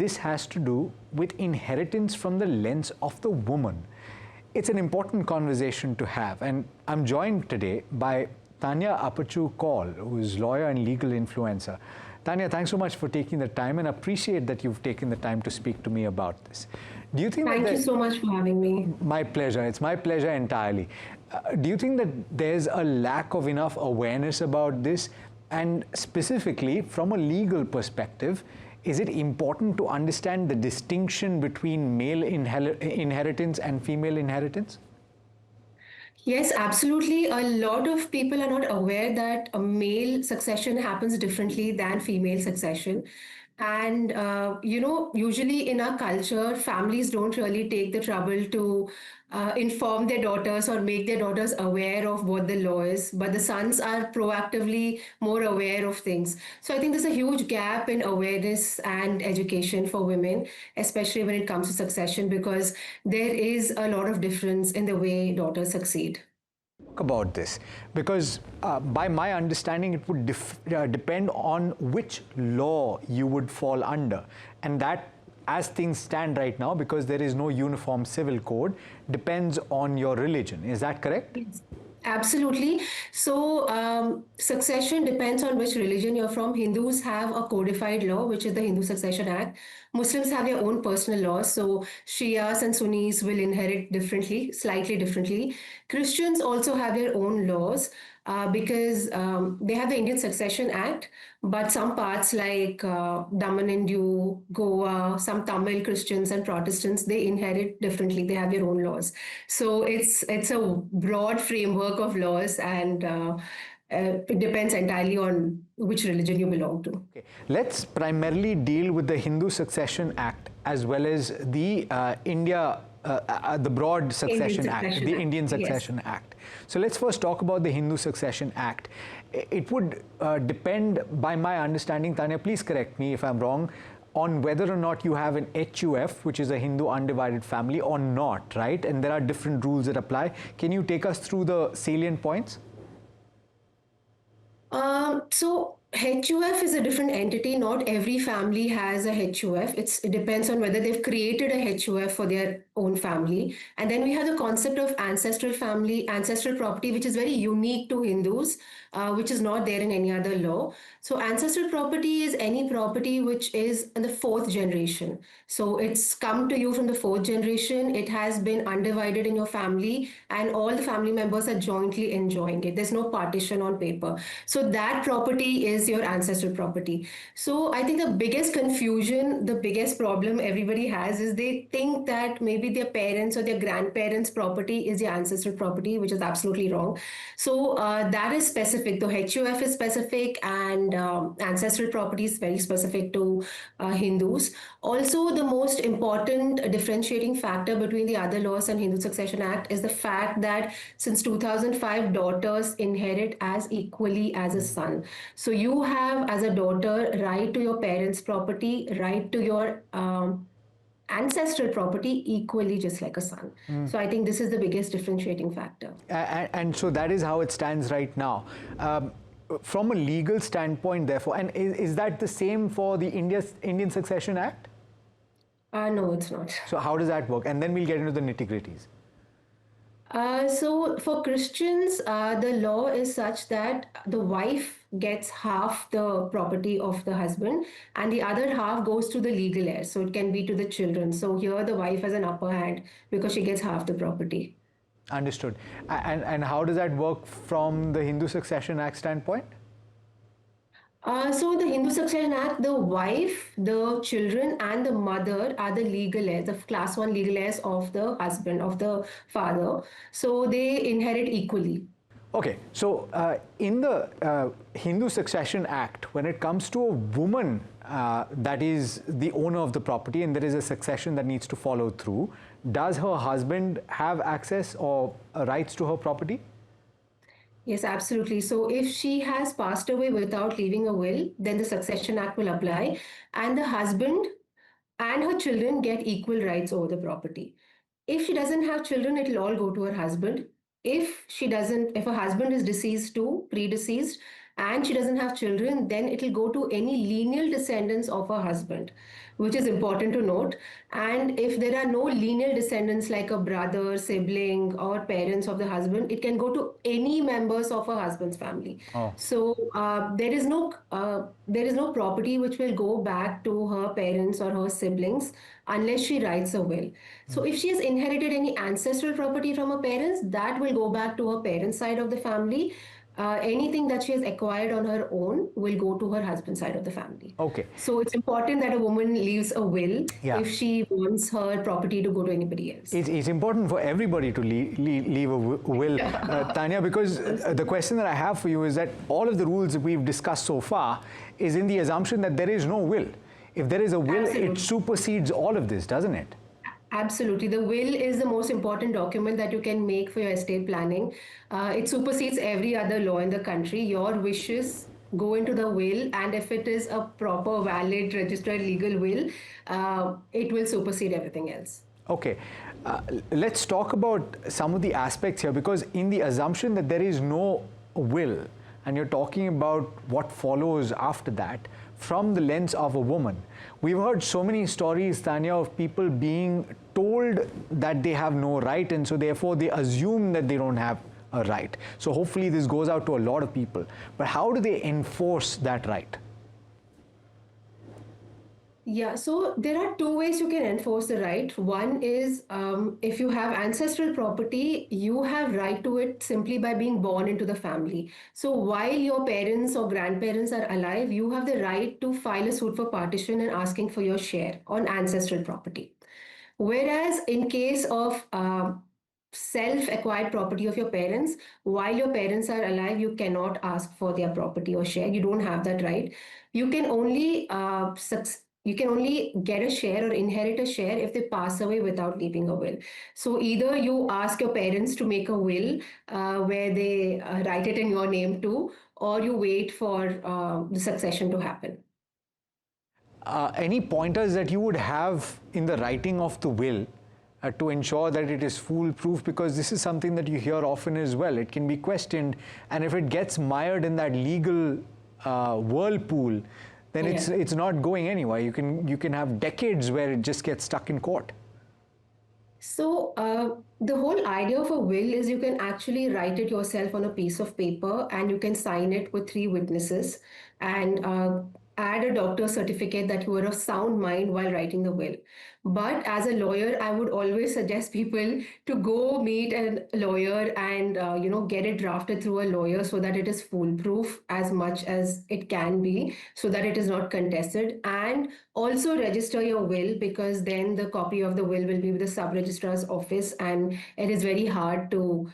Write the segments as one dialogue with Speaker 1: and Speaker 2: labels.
Speaker 1: this has to do with inheritance from the lens of the woman. It's an important conversation to have, and I'm joined today by Tanya Apachu Kaul, who is lawyer and legal influencer. Tanya, thanks so much for taking the time, and appreciate that you've taken the time to speak to me about this. Do you think
Speaker 2: Thank you so much for having me.
Speaker 1: My pleasure. It's my pleasure entirely. Do you think that there's a lack of enough awareness about this? And specifically, from a legal perspective, is it important to understand the distinction between male inheritance and female inheritance?
Speaker 2: Yes, absolutely. A lot of people are not aware that a male succession happens differently than female succession. And, usually in our culture, families don't really take the trouble to inform their daughters or make their daughters aware of what the law is, but the sons are proactively more aware of things. So I think there's a huge gap in awareness and education for women, especially when it comes to succession, because there is a lot of difference in the way daughters succeed.
Speaker 1: About this, because by my understanding it would depend on which law you would fall under, and that, as things stand right now, because there is no uniform civil code, depends on your religion. Is that correct?
Speaker 2: Yes. Absolutely. So, succession depends on which religion you're from. Hindus have a codified law, which is the Hindu Succession Act. Muslims have their own personal laws. So, Shias and Sunnis will inherit differently, slightly differently. Christians also have their own laws because they have the Indian Succession Act, but some parts like Daman and Diu, Goa, some Tamil Christians and Protestants, they inherit differently. They have their own laws. So it's a broad framework of laws, and it depends entirely on which religion you belong to.
Speaker 1: Okay. Let's primarily deal with the Hindu Succession Act as well as the the Broad Succession Act, the Indian Succession Act. So let's first talk about the Hindu Succession Act. It would depend, by my understanding, Tanya, please correct me if I'm wrong, on whether or not you have an HUF, which is a Hindu undivided family, or not, right? And there are different rules that apply. Can you take us through the salient points?
Speaker 2: So HUF is a different entity. Not every family has a HUF. It depends on whether they've created a HUF for their own family. And then we have the concept of ancestral family, ancestral property, which is very unique to Hindus, which is not there in any other law. So ancestral property is any property which is in the fourth generation. So it's come to you from the fourth generation. It has been undivided in your family, and all the family members are jointly enjoying it. There's no partition on paper. So that property is your ancestral property. So I think the biggest confusion, the biggest problem everybody has is they think that maybe their parents or their grandparents' property is their ancestral property, which is absolutely wrong. So that is specific. The HUF is specific, and ancestral property is very specific to Hindus. Also, the most important differentiating factor between the other laws and Hindu Succession Act is the fact that since 2005, daughters inherit as equally as a son. So you have, as a daughter, right to your parents' property, right to your ancestral property equally, just like a son. So I think this is the biggest differentiating factor.
Speaker 1: And so that is how it stands right now. From a legal standpoint, therefore, and is that the same for the Indian Succession Act?
Speaker 2: No, it's not.
Speaker 1: So how does that work? And then we'll get into the nitty-gritties.
Speaker 2: So for Christians, the law is such that the wife gets half the property of the husband, and the other half goes to the legal heir. So it can be to the children. So here the wife has an upper hand because she gets half the property.
Speaker 1: Understood. And how does that work from the Hindu Succession Act standpoint?
Speaker 2: So the Hindu Succession Act, the wife, the children, and the mother are the legal heirs, the class 1 legal heirs of the husband, of the father. So they inherit equally.
Speaker 1: Okay, so in the Hindu Succession Act, when it comes to a woman that is the owner of the property and there is a succession that needs to follow through, does her husband have access or rights to her property?
Speaker 2: Yes, absolutely. So if she has passed away without leaving a will, then the Succession Act will apply, and the husband and her children get equal rights over the property. If she doesn't have children, it will all go to her husband. If her husband is deceased too, predeceased, and she doesn't have children, then it will go to any lineal descendants of her husband. which is important to note. And if there are no lineal descendants like a brother, sibling, or parents of the husband, it can go to any members of a husband's family.
Speaker 1: Oh,
Speaker 2: So there is no property which will go back to her parents or her siblings unless she writes a will. So if she has inherited any ancestral property from her parents, that will go back to her parents' side of the family. Anything that she has acquired on her own will go to her husband's side of the family.
Speaker 1: okay.
Speaker 2: So it's important that a woman leaves a will
Speaker 1: Yeah.
Speaker 2: if she wants her property to go to anybody else.
Speaker 1: It's important for everybody to leave a will, Tanya, because the question that I have for you is that all of the rules that we've discussed so far is in the assumption that there is no will. If there is a will,
Speaker 2: Absolutely.
Speaker 1: it supersedes all of this, doesn't it?
Speaker 2: Absolutely. The will is the most important document that you can make for your estate planning. It supersedes every other law in the country. Your wishes go into the will, and if it is a proper, valid, registered legal will, it will supersede everything else.
Speaker 1: Okay, let's talk about some of the aspects here, because in the assumption that there is no will, and you're talking about what follows after that from the lens of a woman, we've heard so many stories, Tanya, of people being told that they have no right, and so therefore they assume that they don't have a right. So hopefully this goes out to a lot of people. But how do they enforce that right?
Speaker 2: Yeah, so there are two ways you can enforce the right. One is if you have ancestral property, you have right to it simply by being born into the family. So while your parents or grandparents are alive, you have the right to file a suit for partition and asking for your share on ancestral property. Whereas in case of self-acquired property of your parents, while your parents are alive, you cannot ask for their property or share. You don't have that right. You can only you can only get a share or inherit a share if they pass away without leaving a will. So either you ask your parents to make a will where they write it in your name too, or you wait for the succession to happen.
Speaker 1: Any pointers that you would have in the writing of the will to ensure that it is foolproof? Because this is something that you hear often as well. It can be questioned, and if it gets mired in that legal whirlpool, then it's not going anywhere. You can have decades where it just gets stuck in court.
Speaker 2: So, the whole idea of a will is you can actually write it yourself on a piece of paper and you can sign it with three witnesses and add a doctor's certificate that you were of sound mind while writing the will. But as a lawyer, I would always suggest people to go meet a lawyer and get it drafted through a lawyer so that it is foolproof as much as it can be, so that it is not contested. And also register your will, because then the copy of the will be with the sub-registrar's office, and it is very hard to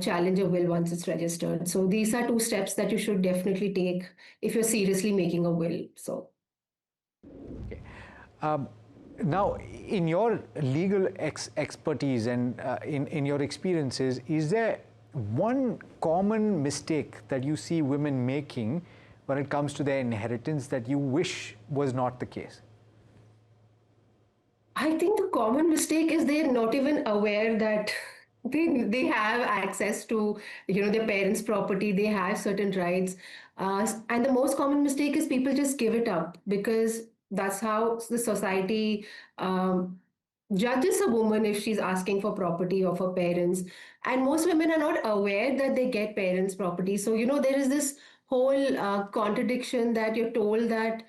Speaker 2: challenge a will once it's registered. So these are two steps that you should definitely take if you're seriously making a will. So.
Speaker 1: Okay. Now, in your legal expertise and in your experiences, is there one common mistake that you see women making when it comes to their inheritance that you wish was not the case?
Speaker 2: I think the common mistake is they're not even aware that they have access to their parents' property. They have certain rights, and the most common mistake is people just give it up because that's how the society judges a woman if she's asking for property of her parents. And most women are not aware that they get parents' property. So there is this whole contradiction that you're told that.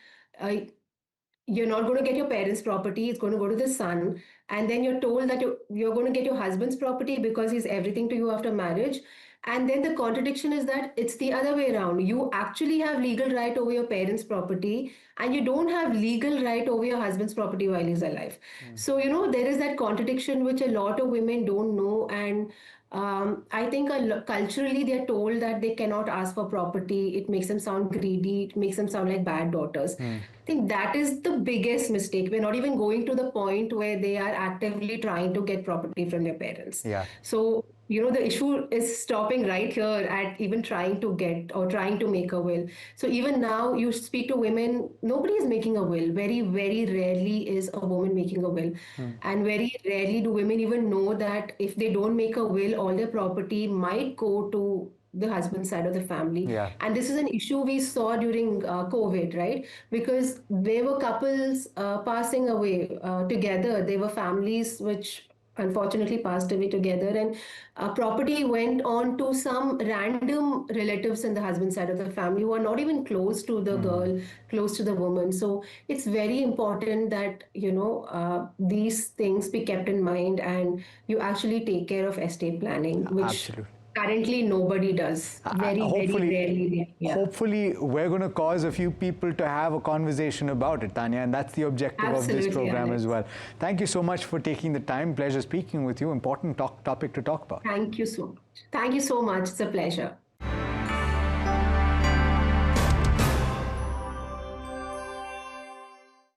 Speaker 2: You're not going to get your parents' property, it's going to go to the son. And then you're told that you're going to get your husband's property because he's everything to you after marriage. And then the contradiction is that it's the other way around. You actually have legal right over your parents' property, and you don't have legal right over your husband's property while he's alive. So, there is that contradiction which a lot of women don't know. And I think culturally they're told that they cannot ask for property. It makes them sound greedy. It makes them sound like bad daughters. I think that is the biggest mistake. We're not even going to the point where they are actively trying to get property from their parents.
Speaker 1: Yeah.
Speaker 2: So, the issue is stopping right here at even trying to get or trying to make a will. So even now, you speak to women, nobody is making a will. Very, very rarely is a woman making a will. And very rarely do women even know that if they don't make a will, all their property might go to the husband side of the family.
Speaker 1: Yeah.
Speaker 2: And this is an issue we saw during COVID, right? Because there were couples passing away together. There were families which unfortunately passed away together, and property went on to some random relatives in the husband side of the family who are not even close to the girl, close to the woman. So it's very important that these things be kept in mind, and you actually take care of estate planning, which
Speaker 1: Absolutely.
Speaker 2: currently nobody does. Very, very
Speaker 1: Hopefully,
Speaker 2: rarely. Yeah.
Speaker 1: hopefully, we're going to cause a few people to have a conversation about it, Tanya, and that's the objective of this
Speaker 2: Absolutely,
Speaker 1: program
Speaker 2: Alex.
Speaker 1: as well. Thank you so much for taking the time. Pleasure speaking with you. Important topic to talk about.
Speaker 2: Thank you so much. Thank you so much. It's a pleasure.